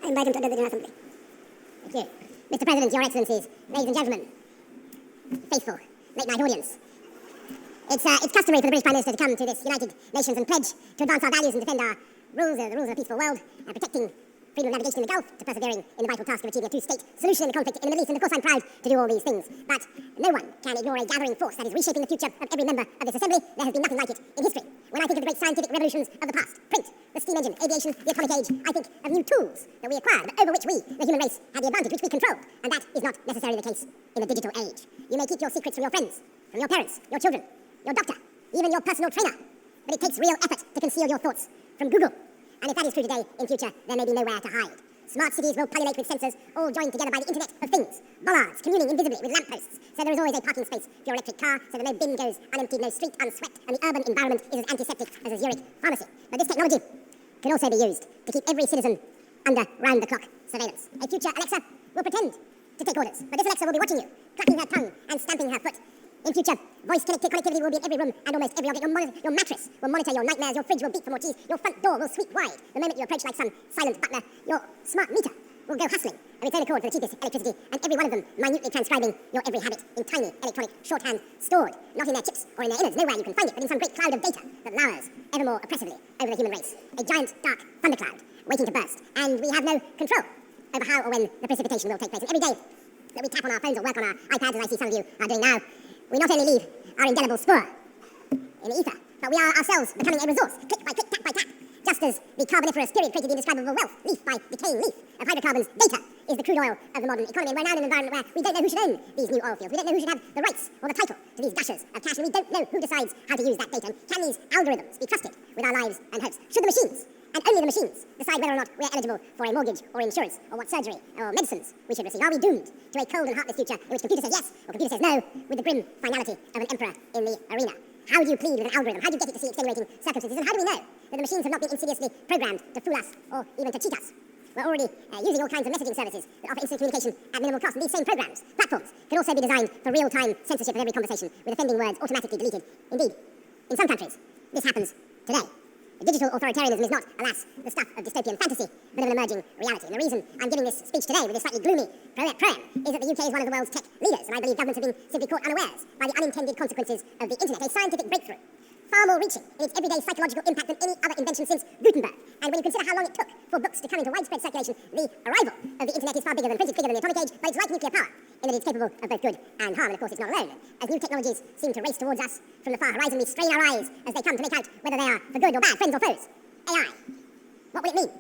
I invite him to the General Assembly. Thank you. Mr. President, Your Excellencies, ladies and gentlemen, faithful late-night audience. It's customary for the British Prime Minister to come to this United Nations and pledge to advance our values and defend our rules, the rules of a peaceful world, and protecting freedom of navigation in the Gulf, to persevering in the vital task of achieving a two-state solution in the conflict in the Middle East. And of course I'm proud to do all these things. But no one can ignore a gathering force that is reshaping the future of every member of this assembly. There has been nothing like it in history. When I think of the great scientific revolutions of the past, print, the steam engine, aviation, the atomic age, I think of new tools that we acquired, but over which we, the human race, had the advantage, which we controlled. And that is not necessarily the case in the digital age. You may keep your secrets from your friends, from your parents, your children, your doctor, even your personal trainer. But it takes real effort to conceal your thoughts from Google. And if that is true today, in future, there may be nowhere to hide. Smart cities will pullulate with sensors, all joined together by the Internet of Things. Bollards communing invisibly with lampposts, so there is always a parking space for your electric car, so that no bin goes unemptied, no street unswept, and the urban environment is as antiseptic as a Zurich pharmacy. But this technology can also be used to keep every citizen under round-the-clock surveillance. A future Alexa will pretend to take orders, but this Alexa will be watching you, clapping her tongue and stamping her foot. In future, voice connectivity will be in every room and almost every object. Your mattress will monitor your nightmares, your fridge will beat for more cheese, your front door will sweep wide the moment you approach like some silent butler. Your smart meter will go hustling of its own accord for the cheapest electricity, and every one of them minutely transcribing your every habit in tiny electronic shorthand, stored not in their chips or in their innards, nowhere you can find it, but in some great cloud of data that lowers ever more oppressively over the human race. A giant, dark thundercloud waiting to burst, and we have no control over how or when the precipitation will take place. And every day that we tap on our phones or work on our iPads, as I see some of you are doing now, we not only leave our indelible spore in the ether, but we are ourselves becoming a resource, click by click, tap by tap. Just as the Carboniferous period created the indescribable wealth, leaf by decaying leaf, of hydrocarbons, data is the crude oil of the modern economy. And we're now in an environment where we don't know who should own these new oil fields. We don't know who should have the rights or the title to these gushers of cash, and we don't know who decides how to use that data. And can these algorithms be trusted with our lives and hopes? Should the machines, and only the machines, decide whether or not we're eligible for a mortgage or insurance, or what surgery or medicines we should receive? Are we doomed to a cold and heartless future in which computer says yes or computer says no, with the grim finality of an emperor in the arena? How do you plead with an algorithm? How do you get it to see extenuating circumstances? And how do we know that the machines have not been insidiously programmed to fool us or even to cheat us? We're already using all kinds of messaging services that offer instant communication at minimal cost. And these same programs, platforms, can also be designed for real-time censorship of every conversation, with offending words automatically deleted. Indeed, in some countries, this happens today. Digital authoritarianism is not, alas, the stuff of dystopian fantasy, but of an emerging reality. And the reason I'm giving this speech today with this slightly gloomy proem is that the UK is one of the world's tech leaders, and I believe governments have been simply caught unawares by the unintended consequences of the internet, a scientific breakthrough, far more reaching in its everyday psychological impact than any other invention since Gutenberg. And when you consider how long it took for books to come into widespread circulation, the arrival of the internet is far bigger than print, it's bigger than the atomic age, but it's like nuclear power, in that it's capable of both good and harm. And of course it's not alone. As new technologies seem to race towards us from the far horizon, we strain our eyes as they come to make out whether they are for good or bad, friends or foes. AI. What will it mean?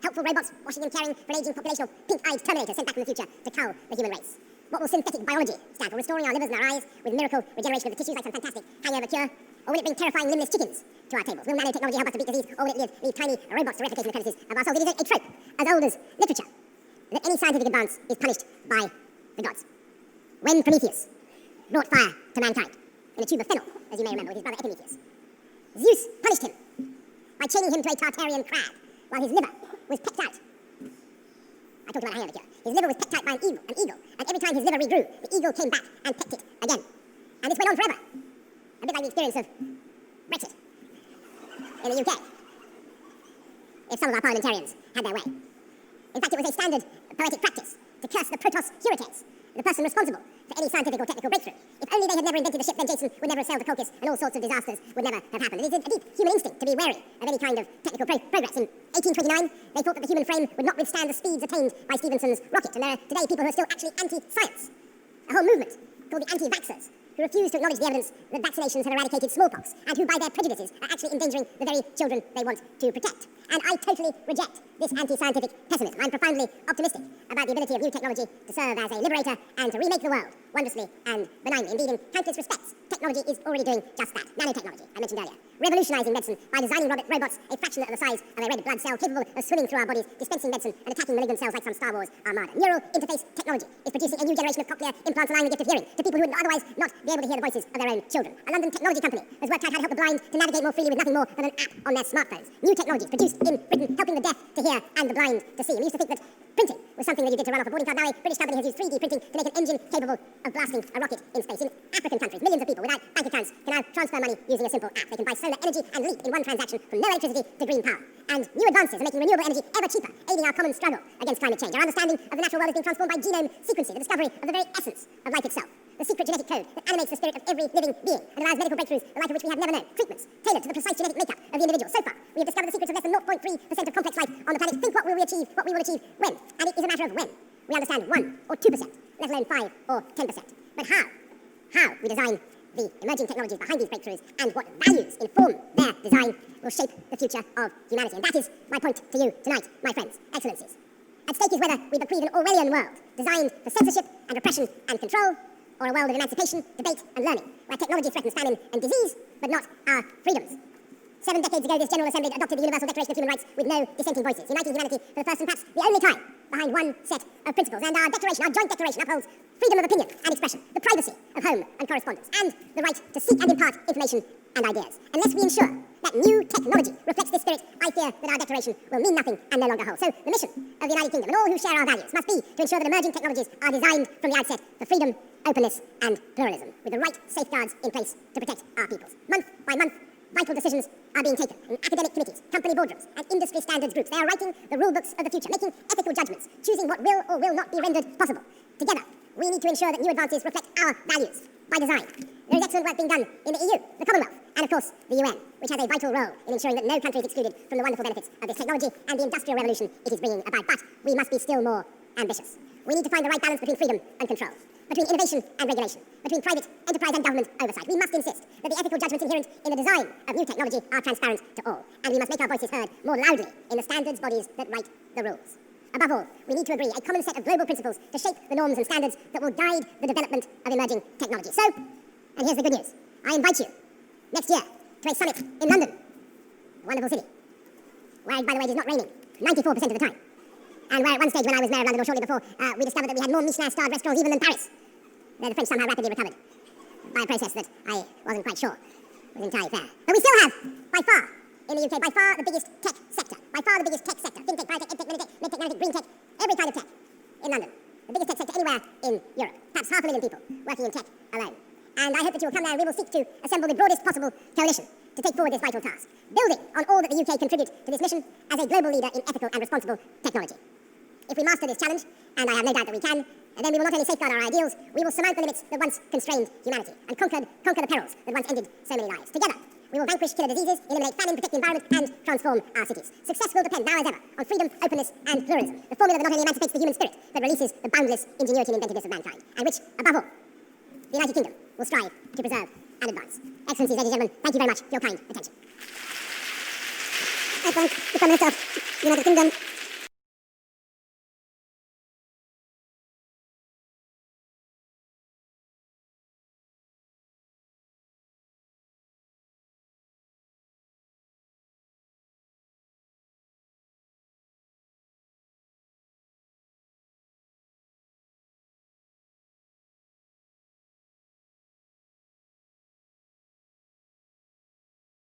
Helpful robots washing and caring for an aging population, or pink-eyed Terminator sent back from the future to cull the human race? What will synthetic biology stand for? Restoring our livers and our eyes with miracle regeneration of the tissues like some fantastic hangover cure? Or will it bring terrifying limbless chickens to our tables? Will nanotechnology help us to beat disease, or will it leave tiny robots to replicate the crevices of our souls? It is a trope as old as literature that any scientific advance is punished by the gods. When Prometheus brought fire to mankind in a tube of fennel, as you may remember, with his brother Epimetheus, Zeus punished him by chaining him to a Tartarian crag while his liver was pecked out. I talked about a hangover cure. His liver was pecked out by an eagle, and every time his liver regrew, the eagle came back and pecked it again. And this went on forever. A bit like the experience of Brexit in the UK, if some of our parliamentarians had their way. In fact, it was a standard poetic practice to curse the protos hurates, the person responsible for any scientific or technical breakthrough. If only they had never invented the ship, then Jason would never have sailed to Colchis, and all sorts of disasters would never have happened. It is a deep human instinct to be wary of any kind of technical progress. In 1829, they thought that the human frame would not withstand the speeds attained by Stephenson's rocket, and there are today people who are still actually anti-science. A whole movement called the anti-vaxxers, who refuse to acknowledge the evidence that vaccinations have eradicated smallpox, and who, by their prejudices, are actually endangering the very children they want to protect. And I totally reject this anti-scientific pessimism. I'm profoundly optimistic about the ability of new technology to serve as a liberator and to remake the world wondrously and benignly. Indeed, in countless respects, technology is already doing just that. Nanotechnology, I mentioned earlier. Revolutionizing medicine by designing robots a fraction of the size of a red blood cell, capable of swimming through our bodies, dispensing medicine and attacking malignant cells like some Star Wars armada. Neural interface technology is producing a new generation of cochlear implants, allowing the gift of hearing to people who would otherwise not be able to hear the voices of their own children. A London technology company has worked out how to help the blind to navigate more freely with nothing more than an app on their smartphones. New technologies produced in Britain, helping the deaf to hear and the blind to see. And we used to think that printing was something that you did to run off a boarding card. Now a British company has used 3D printing to make an engine capable of blasting a rocket in space. In African countries, millions of people without bank accounts can now transfer money using a simple app. They can buy solar energy and leap in one transaction from no electricity to green power. And new advances are making renewable energy ever cheaper, aiding our common struggle against climate change. Our understanding of the natural world is being transformed by genome sequencing, the discovery of the very essence of life itself. The secret genetic code that animates the spirit of every living being and allows medical breakthroughs, the like of which we have never known. Treatments tailored to the precise genetic makeup of the individual. So far, we have discovered the secrets of less than 0.3% of complex life on the planet. Think what we will achieve, when. And it is a matter of when. We understand 1 or 2%, let alone 5 or 10%. But how? How we design the emerging technologies behind these breakthroughs and what values inform their design will shape the future of humanity. And that is my point to you tonight, my friends, excellencies. At stake is whether we bequeath an Orwellian world designed for censorship and repression and control, or a world of emancipation, debate and learning, where technology threatens famine and disease, but not our freedoms. 7 decades ago, this General Assembly adopted the Universal Declaration of Human Rights with no dissenting voices, uniting humanity for the first and perhaps the only time behind one set of principles. And our declaration, our joint declaration, upholds freedom of opinion and expression, the privacy of home and correspondence, and the right to seek and impart information and ideas. Unless we ensure that new technology reflects this spirit, I fear that our declaration will mean nothing and no longer hold. So the mission of the United Kingdom and all who share our values must be to ensure that emerging technologies are designed from the outset for freedom, openness and pluralism, with the right safeguards in place to protect our peoples. Month by month, vital decisions are being taken in academic committees, company boardrooms and industry standards groups. They are writing the rule books of the future, making ethical judgments, choosing what will or will not be rendered possible. Together, we need to ensure that new advances reflect our values by design. There is excellent work being done in the EU, the Commonwealth, and of course the UN, which has a vital role in ensuring that no country is excluded from the wonderful benefits of this technology and the industrial revolution it is bringing about. But we must be still more ambitious. We need to find the right balance between freedom and control, between innovation and regulation, between private enterprise and government oversight. We must insist that the ethical judgments inherent in the design of new technology are transparent to all, and we must make our voices heard more loudly in the standards bodies that write the rules. Above all, we need to agree a common set of global principles to shape the norms and standards that will guide the development of emerging technology. So, and here's the good news, I invite you next year to a summit in London, a wonderful city, where, by the way, it is not raining 94% of the time. And where at one stage when I was mayor of London, or shortly before, we discovered that we had more Michelin-starred restaurants even than Paris. The French somehow rapidly recovered by a process that I wasn't quite sure was entirely fair. But we still have, by far, in the UK, by far the biggest tech sector. By far the biggest tech sector. FinTech, biotech, edtech, medtech, medtech, nanotech, green tech, every kind of tech in London. The biggest tech sector anywhere in Europe. Perhaps 500,000 people working in tech alone. And I hope that you will come there and we will seek to assemble the broadest possible coalition to take forward this vital task, building on all that the UK contributes to this mission as a global leader in ethical and responsible technology. If we master this challenge, and I have no doubt that we can, then we will not only safeguard our ideals, we will surmount the limits that once constrained humanity and conquer the perils that once ended so many lives. Together, we will vanquish killer diseases, eliminate famine, protect the environment, and transform our cities. Success will depend, now as ever, on freedom, openness, and pluralism, the formula that not only emancipates the human spirit, but releases the boundless ingenuity and inventiveness of mankind, and which, above all, the United Kingdom will strive to preserve and advance. Excellencies, ladies and gentlemen, thank you very much for your kind attention. I thank the Prime Minister of the United Kingdom